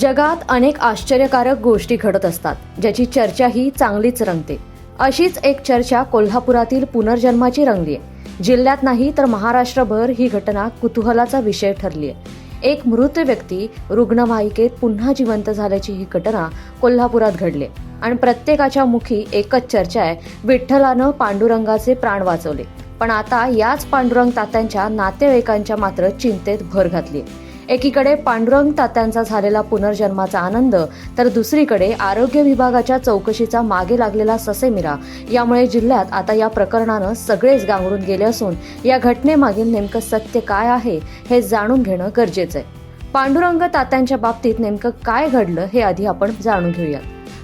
जगात अनेक आश्चर्यकारक गोष्टी घडत असतात, ज्याची चर्चाही चांगलीच रंगते. अशीच एक चर्चा कोल्हापुरातील पुनर्जन्माची रंगली आहे. जिल्ह्यात नाही तर महाराष्ट्रभर ही घटना कुतूहलाचा विषय ठरली आहे. एक मृत व्यक्ती रुग्णवाहिकेत पुन्हा जिवंत झाल्याची ही घटना कोल्हापुरात घडली आणि प्रत्येकाच्या मुखी एकच चर्चा आहे, विठ्ठलानं पांडुरंगाचे प्राण वाचवले. पण आता याच पांडुरंग तात्यांच्या नातेवाईकांच्या मात्र चिंतेत भर घातली. एकीकडे पांडुरंग तात्यांचा झालेला पुनर्जन्माचा आनंद, तर दुसरीकडे आरोग्य विभागाच्या चौकशीचा मागे लागलेला ससेमिरा. यामुळे जिल्ह्यात आता या प्रकरणानं सगळेच गांगरून गेले असून या घटनेमागील नेमकं सत्य काय आहे हे जाणून घेणं गरजेचं आहे. पांडुरंग तात्यांच्या बाबतीत नेमकं काय घडलं हे आधी आपण जाणून घेऊयात.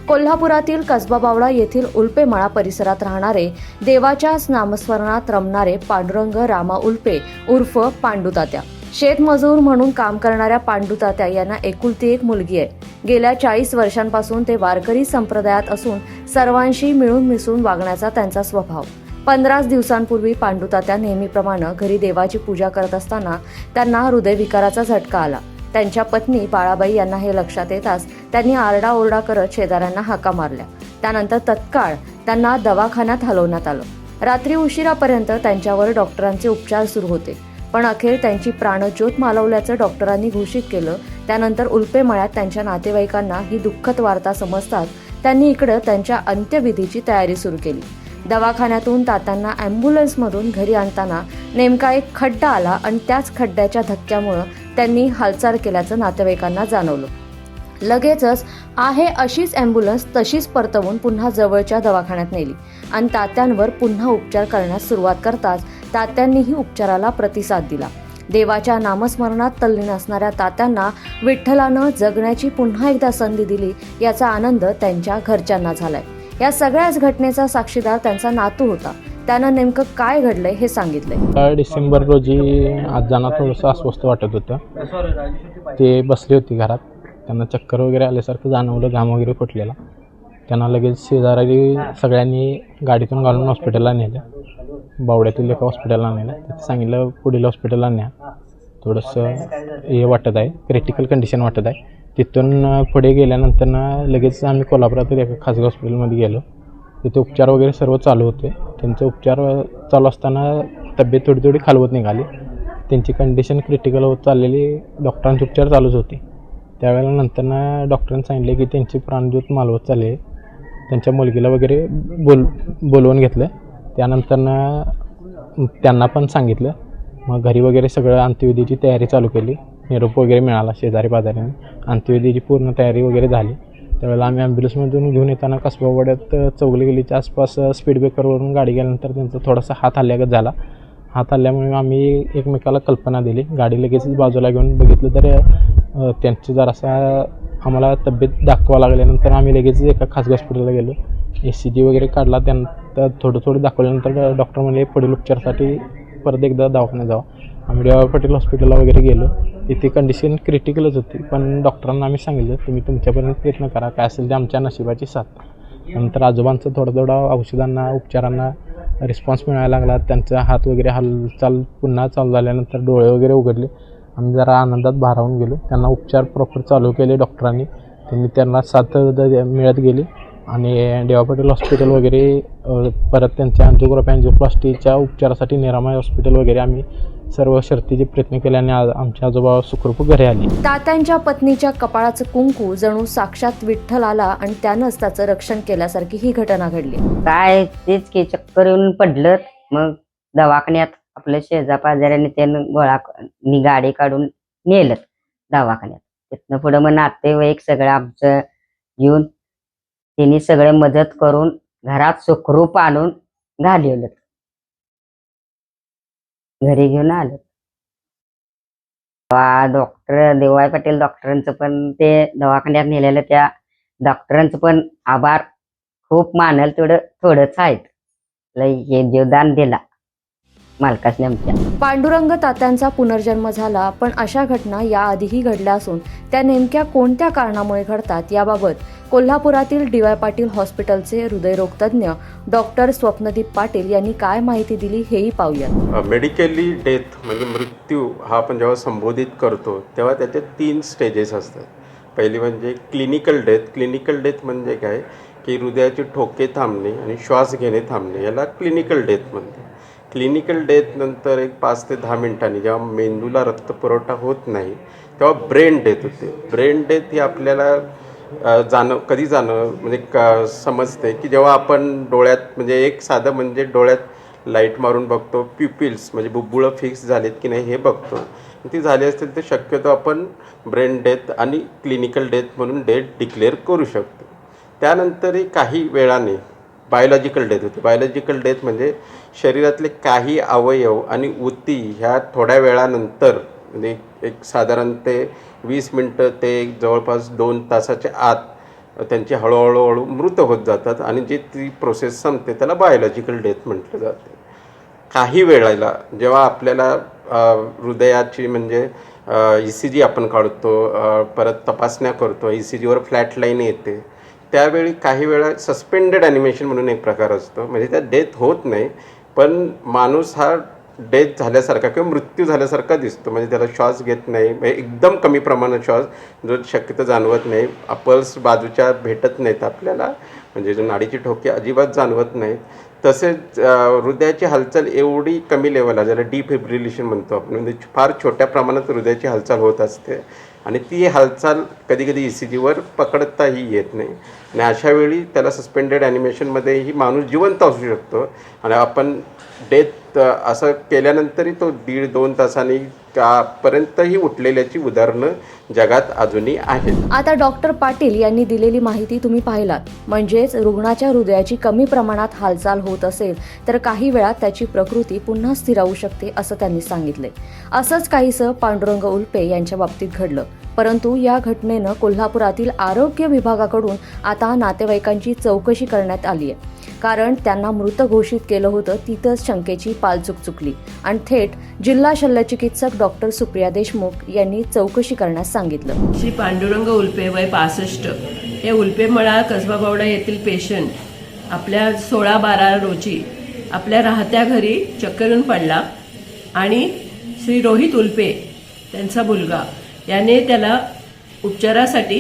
कोल्हापुरातील कसबा बावडा येथील उल्पेमळा परिसरात राहणारे, देवाच्याच नामस्मरणात रमणारे पांडुरंग रामा उल्पे उर्फ पांडू तात्या. शेतमजूर म्हणून काम करणाऱ्या पांडू तात्या यांना एकुलती एक मुलगी आहे. गेल्या 40 वर्षांपासून ते वारकरी संप्रदायात असून सर्वांशी मिळून मिसळून वागण्याचा त्यांचा स्वभाव. 15 दिवसांपूर्वी पांडू तात्या नेहमीप्रमाणे घरी देवाची पूजा करत असताना त्यांना हृदयविकाराचा झटका आला. त्यांच्या पत्नी बाळाबाई यांना हे लक्षात येताच त्यांनी आरडाओरडा करत शेजाऱ्यांना हाका मारल्या. त्यानंतर तत्काळ त्यांना दवाखान्यात हलवण्यात आलं. रात्री उशिरापर्यंत त्यांच्यावर डॉक्टरांचे उपचार सुरू होते, पण अखेर त्यांची प्राणज्योत मालवल्याचं डॉक्टरांनी घोषित केलं. त्यानंतर उल्पेमळ्यात त्यांच्या नातेवाईकांना ही दुःखद वार्ता समजतात त्यांनी इकडं त्यांच्या अंत्यविधीची तयारी सुरू केली. दवाखान्यातून तात्यांना ॲम्ब्युलन्समधून घरी आणताना नेमका एक खड्डा आला आणि त्याच खड्ड्याच्या धक्क्यामुळं त्यांनी हालचाल केल्याचं नातेवाईकांना जाणवलं. लगेचच आहे अशीच ॲम्ब्युलन्स तशीच परतवून पुन्हा जवळच्या दवाखान्यात नेली आणि तात्यांवर पुन्हा उपचार करण्यास सुरुवात करताच तात्यांनीही उपचाराला प्रतिसाद दिला. देवाच्या नामस्मरणात तल्लीन असणाऱ्या तात्यांना विठ्ठलानं जगण्याची पुन्हा एकदा संधी दिली, याचा आनंद त्यांच्या घरच्यांना झालाय. या सगळ्याच घटनेचा साक्षीदार त्यांचा नातू होता. त्यानं नेमकं काय घडलंय हे सांगितलंय. डिसेंबर रोजी आजांना थोडंसं अस्वस्थ वाटत होतं. ते बसले होते घरात. त्यांना चक्कर वगैरे आल्यासारखं जाणवलं, घाम वगैरे फुटलेला. त्यांना लगेच शेजारी सगळ्यांनी गाडीतून घालून हॉस्पिटलला नेलं. बावड्यातील एका हॉस्पिटलला नेलं. तिथे सांगितलं पुढील हॉस्पिटलला न्या, थोडंसं हे वाटत आहे, क्रिटिकल कंडिशन वाटत आहे. तिथून पुढे गेल्यानंतर लगेच आम्ही कोल्हापुरातील एका खाजगी हॉस्पिटलमध्ये गेलो. तिथे उपचार वगैरे सर्व चालू होते. त्यांचे उपचार चालू असताना तब्येत थोडी खालवत निघाली. त्यांची कंडिशन क्रिटिकल होत चाललेली. डॉक्टरांचे उपचार चालूच होते. त्यावेळेला नंतर डॉक्टरांनी सांगितले की त्यांची प्राणज्योत मालवत चालली आहे. त्यांच्या मुलगीला वगैरे बोलवून घेतलं. त्यानंतर त्यांना पण सांगितलं. मग घरी वगैरे सगळं अंत्यविधीची तयारी चालू केली. निरोप वगैरे मिळाला शेजारी पाजाऱ्यांनी. अंत्यविधीची पूर्ण तयारी वगैरे झाली. त्यावेळेला आम्ही ॲम्ब्युलन्समधून घेऊन येताना कसबावाड्यात चौगली गेलीच्या आसपास स्पीड ब्रेकरवरून गाडी गेल्यानंतर त्यांचा थोडासा हात हल्ल्यागत झाला. हात हल्ल्यामुळे आम्ही एकमेकाला कल्पना दिली. गाडी लगेचच बाजूला घेऊन बघितलं तर त्यांची जरासा आम्हाला तब्येत दाखवा लागल्यानंतर आम्ही लगेच एका खाजगी हॉस्पिटलला गेलो. ECG वगैरे काढला. त्यानंतर थोडं दाखवल्यानंतर डॉक्टर म्हणले पुढील उपचारासाठी परत एकदा दवाखान्यात जावं. आम्ही DY पाटील हॉस्पिटलला वगैरे गेलो. तिथे कंडिशन क्रिटिकलच होती, पण डॉक्टरांना आम्ही सांगितलं तुम्ही तुमच्यापर्यंत प्रयत्न करा, काय असेल ते आमच्या नशिबाची साथ. नंतर आजोबांचं थोडं औषधांना उपचारांना रिस्पॉन्स मिळायला लागला. त्यांचा हात वगैरे हालचाल पुन्हा चालू झाल्यानंतर डोळे वगैरे उघडले. आम्ही जरा आनंदात भारावून गेलो. त्यांना उपचार प्रॉपर चालू केले डॉक्टरांनी. त्यांना साथ मिळत गेली आणि DY पाटील हॉस्पिटल वगैरे परत त्यांच्या अँजिओप्लास्टीच्या उपचारासाठी निरामय हॉस्पिटल वगैरे आम्ही सर्व शर्तीचे प्रयत्न केले आणि आमच्या आजोबा सुखरूप घरी आली. तात्यांच्या पत्नीच्या कपाळाचं कुंकू जणू साक्षात विठ्ठल आला आणि त्यानंच त्याचं रक्षण केल्यासारखी ही घटना घडली. काय तेच की चक्कर येऊन पडलं. मग दवाखान्यात आपल्या शेजापाजाऱ्याने त्यानं गाडी काढून नेलं दवाखान्यात. तिथनं पुढं मग नातेवाईक सगळं आमचं येऊन त्यांनी सगळे मदत करून घरात सुखरूप आणून घालवलं. घरी घेऊन आलं. डॉक्टर DY पाटील डॉक्टरांचं पण ते दवाखान्यात नेलेलं त्या डॉक्टरांचं पण आभार खूप मानल थोडंच आहेत. हे जीवदान दिला मालकासने आमच्या. पांडुरंग तात्यांचा पुनर्जन्म झाला, पण अशा घटना याआधीही घडल्या असून त्या नेमक्या कोणत्या कारणामुळे घडतात याबाबत कोल्हापुरातील DY पाटील हॉस्पिटलचे हृदयरोग तज्ज्ञ डॉक्टर स्वप्नदीप पाटील यांनी काय माहिती दिली हेही पाहूया. मेडिकली डेथ म्हणजे मृत्यू हा आपण जेव्हा संबोधित करतो तेव्हा त्याचे 3 स्टेजेस असतात. पहिली म्हणजे क्लिनिकल डेथ. क्लिनिकल डेथ म्हणजे काय की हृदयाचे ठोके थांबणे आणि श्वास घेणे थांबणे, याला क्लिनिकल डेथ म्हणते. क्लिनिकल डेथ नंतर एक 5 ते 10 मिनिटांनी जेव्हा मेंदूला रक्तपुरवठा होत नाही तेव्हा ब्रेन डेथ होते. ब्रेन डेथ ही आपल्याला कधी म्हणजे समजते की जेव्हा आपण डोळ्यात, म्हणजे एक साधं म्हणजे डोळ्यात लाईट मारून बघतो, प्युपिल्स म्हणजे बुब्बुळं फिक्स झालेत की नाही हे बघतो. ती झाली असतील तर शक्यतो आपण ब्रेन डेथ आणि क्लिनिकल डेथ म्हणून डेथ डिक्लेअर करू शकतो. त्यानंतरही काही वेळाने बायोलॉजिकल डेथ होते. बायोलॉजिकल डेथ म्हणजे शरीरातले काही अवयव आणि ऊती ह्या थोड्या वेळानंतर, म्हणजे एक साधारण ते 20 मिनटं ते जवळपास 2 तासाच्या आत त्यांची हळूहळू मृत होत जातात आणि जी ती प्रोसेस संपते त्याला बायोलॉजिकल डेथ म्हटलं जाते. काही वेळेला जेव्हा आपल्याला हृदयाची म्हणजे ECG आपण काढतो, परत तपासण्या करतो, ECGवर फ्लॅट लाईन येते, त्यावेळी काही वेळा सस्पेंडेड ॲनिमेशन म्हणून एक प्रकार असतो. म्हणजे त्यात डेथ होत नाही पण माणूस हा डेथ झाल्यासारखा किंवा मृत्यू झाल्यासारखा दिसतो. म्हणजे त्याला श्वास घेत नाही, म्हणजे एकदम कमी प्रमाणात श्वास जो शक्यतो जाणवत नाही, पल्स बाजूच्या भेटत नाहीत आपल्याला, म्हणजे जो नाडीची ठोके अजिबात जाणवत नाहीत. तसेच हृदयाची हालचाल एवढी कमी लेवलला, ज्याला डिफिब्रिलेशन म्हणतो आपण, म्हणजे फार छोट्या प्रमाणात हृदयाची हालचाल होत असते आणि ती हालचाल कधीकधी ECGवर पकडताही येत नाही. आणि अशावेळी त्याला सस्पेंडेड ॲनिमेशनमध्येही माणूस जिवंत असू शकतो आणि आपण डेथ असं केल्यानंतरही तो 1.5-2 तासांनी पर्यंतही उठलेल्याची उदाहरणं जगात अजूनही आहेत. आता डॉक्टर पाटील यांनी दिलेली माहिती तुम्ही पाहिलात. म्हणजेच रुग्णाच्या हृदयाची कमी प्रमाणात हालचाल होत असेल तर काही वेळात त्याची प्रकृती पुन्हा स्थिरावू शकते असं त्यांनी सांगितले. असंच काहीसं पांडुरंग उल्पे यांच्या बाबतीत घडलं. परंतु या घटनेनं कोल्हापुरातील आरोग्य विभागाकडून आता नातेवाईकांची चौकशी करण्यात आली आहे. कारण त्यांना मृत घोषित केलं होतं तिथंच शंकेची पालचूक चुकली आणि थेट जिल्हा शल्यचिकित्सक डॉक्टर सुप्रिया देशमुख यांनी चौकशी करण्यास सांगितलं. श्री पांडुरंग उल्पे, वय 65, हे उल्पेमळा कसबा बावडा येथील पेशंट आपल्या 16/12 रोजी आपल्या राहत्या घरी चक्कर येऊन पडला आणि श्री रोहित उल्पे त्यांचा मुलगा याने त्याला उपचारासाठी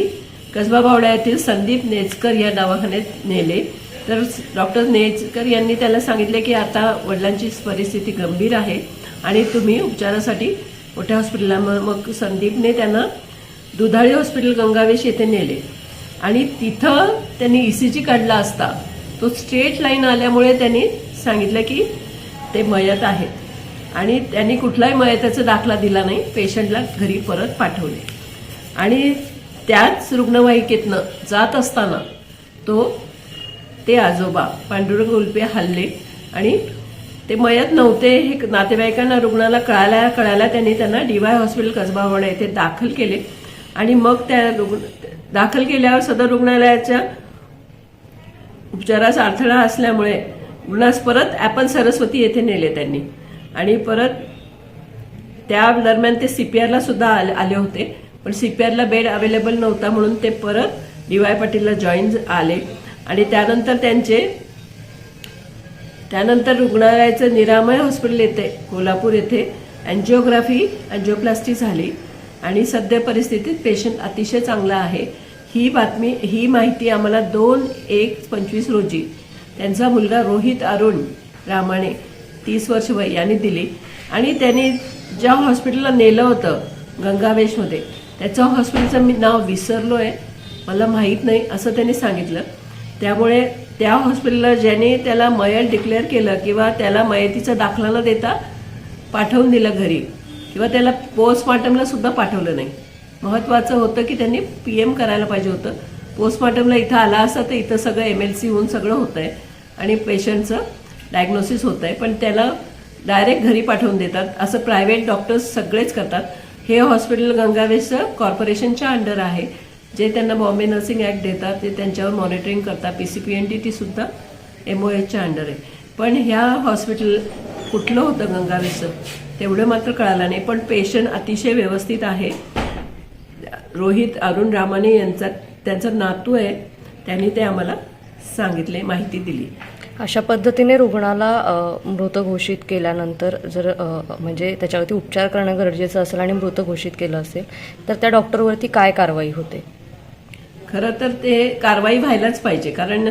कसबा बावडा येथील संदीप नेचकर या दवाखान्यात नेले. तर डॉक्टर नेचकर यांनी त्याला सांगितले की आता वडिलांची परिस्थिती गंभीर आहे आणि तुम्ही उपचारासाठी मोठ्या हॉस्पिटलला. मग संदीपने त्यांना दुधाळी हॉस्पिटल गंगावेश येथे नेले आणि तिथं त्यांनी ECG काढला असता तो स्ट्रेट लाईन आल्यामुळे त्यांनी सांगितलं की ते मयत आहेत आणि त्यांनी कुठलाही मयताचा दाखला दिला नाही. पेशंटला घरी परत पाठवले आणि त्याच रुग्णवाहिकेतनं जात असताना ते आजोबा पांडुरंग उल्पे हल्ले आणि ते मयत नव्हते हे नातेवाईकांना रुग्णाला कळायला त्यांनी त्यांना DY हॉस्पिटल कसबावाडा येथे दाखल केले आणि मग त्या दाखल केल्यावर सदर रुग्णालयाच्या उपचाराचा अडथळा असल्यामुळे रुग्णास परत ॲपल सरस्वती येथे नेले त्यांनी आणि परत त्या दरम्यान ते CPRला सुद्धा आले होते पण CPRला बेड अवेलेबल नव्हता म्हणून ते परत DY पाटीलला जॉईन आले आणि त्यानंतर रुग्णालयाचं निरामय हॉस्पिटल येथे कोल्हापूर येथे अँजिओप्लास्टी झाली आणि सध्या परिस्थितीत पेशंट अतिशय चांगला आहे. ही माहिती आम्हाला 2/1/25 रोजी त्यांचा मुलगा रोहित अरुण रामाणे 30 वर्ष वय यांनी दिली आणि त्यांनी ज्या हॉस्पिटलला नेलं होतं गंगावेशमध्ये त्याचं हॉस्पिटलचं मी नाव विसरलो आहे, मला माहीत नाही असं त्यांनी सांगितलं. त्यामुळे त्या हॉस्पिटलला ज्याने त्याला मयत डिक्लेअर केलं किंवा त्याला मयतीचा दाखला न देता पाठवून दिलं घरी किंवा त्याला पोस्टमार्टमला सुद्धा पाठवलं नाही. महत्त्वाचं होतं की त्यांनी PM करायला पाहिजे होतं. पोस्टमार्टमला इथं आला असता तर इथं सगळं MLC होऊन सगळं होतं आहे आणि पेशंटचं डायग्नोसिस होतं आहे पण त्याला डायरेक्ट घरी पाठवून देतात. असं प्रायव्हेट डॉक्टर्स सगळेच करतात. हे हॉस्पिटल गंगावेशचं कॉर्पोरेशनच्या अंडर आहे जे त्यांना बॉम्बे नर्सिंग ॲक्ट देतात ते त्यांच्यावर मॉनिटरिंग करतात. PCPNDT सुद्धा MOHच्या अंडर आहे. पण ह्या हॉस्पिटल कुठलं होतं गंगावेशचं तेवढं मात्र कळालं नाही. पण पेशंट अतिशय व्यवस्थित आहे. रोहित अरुण रामाने त्यांचा नातू आहे, त्यांनी ते आम्हाला सांगितले, माहिती दिली. अशा पद्धतीने रुग्णाला मृत घोषित केल्यानंतर जर म्हणजे त्याच्यावरती उपचार करणं गरजेचं असेल आणि मृत घोषित केलं असेल तर त्या डॉक्टरवरती काय कारवाई होते? खरं तर ते कारवाई व्हायलाच पाहिजे, कारण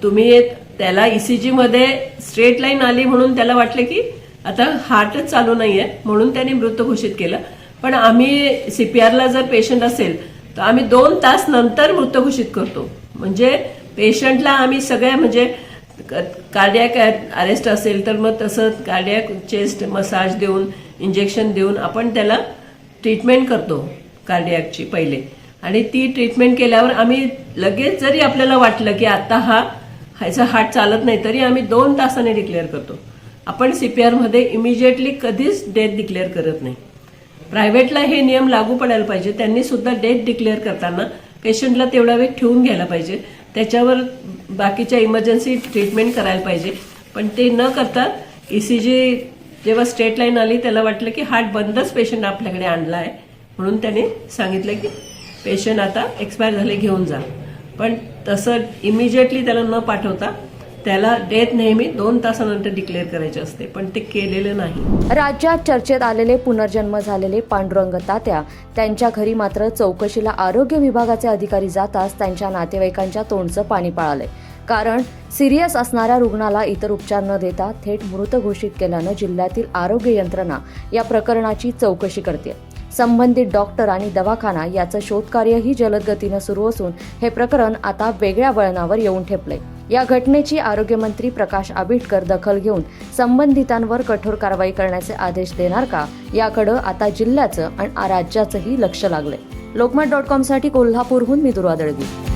तुम्ही त्याला ECG मध्ये स्ट्रेट लाईन आली म्हणून त्याला वाटलं की आता हार्टच चालू नाहीये म्हणून त्यांनी मृत घोषित केलं. पण आम्ही CPRला जर पेशंट असेल तर आम्ही 2 तास नंतर मृत घोषित करतो. म्हणजे पेशंटला आम्ही सगळ्या म्हणजे कार्डियक अरेस्ट असेल तर मग तसं कार्डियक चेस्ट मसाज देऊन इंजेक्शन देऊन आपण त्याला ट्रीटमेंट करतो कार्डियकची पहिले. आणि ती ट्रीटमेंट केल्यावर आम्ही लगेच जरी आपल्याला वाटलं की आता ह्याचा हार्ट चालत नाही तरी आम्ही 2 तासाने डिक्लेअर करतो. आपण CPR मध्ये इमिजिएटली कधीच डेथ डिक्लेअर करत नाही. प्रायव्हेटला हे नियम लागू पडायला पाहिजे. त्यांनी सुद्धा डेथ डिक्लेअर करताना पेशंटला तेवढा वेळ ठेवून घ्यायला पाहिजे, त्याच्यावर बाकीच्या इमर्जन्सी ट्रीटमेंट करायला पाहिजे. पण ते न करता ECG जेव्हा स्ट्रेट लाईन आली त्याला वाटलं की हार्ट बंदच पेशंट आपल्याकडे आणला आहे म्हणून त्याने सांगितलं की पेशंट आता एक्सपायर झाले घेऊन जा. पण तसं इमिजिएटली त्याला न पाठवता त्याला डेथ नेहमी 2 तासानंतर डिक्लेअर करायचे असते, पण ते केलेलं नाही. राज्यात चर्चेत आलेले पुनर्जन्म झालेले पांडुरंग तात्या त्यांच्या घरी मात्र चौकशीला आरोग्य विभागाचे अधिकारी जाताच त्यांच्या नातेवाईकांच्या तोंडचं पाणी पाळालंय. कारण सिरियस असणाऱ्या रुग्णाला इतर उपचार न देता थेट मृत घोषित केल्यानं जिल्ह्यातील आरोग्य यंत्रणा या प्रकरणाची चौकशी करते. संबंधित डॉक्टर आणि दवाखाना याचं शोधकार्यही जलद गतीनं सुरू असून हे प्रकरण आता वेगळ्या वळणावर येऊन ठेपलंय. या घटनेची आरोग्यमंत्री प्रकाश आंबेडकर दखल घेऊन संबंधितांवर कठोर कारवाई करण्याचे आदेश देणार का, याकडे आता जिल्ह्याचं आणि राज्याचंही लक्ष लागलंय. लोकमत.com साठी कोल्हापूरहून मी दुर्वा दळवी.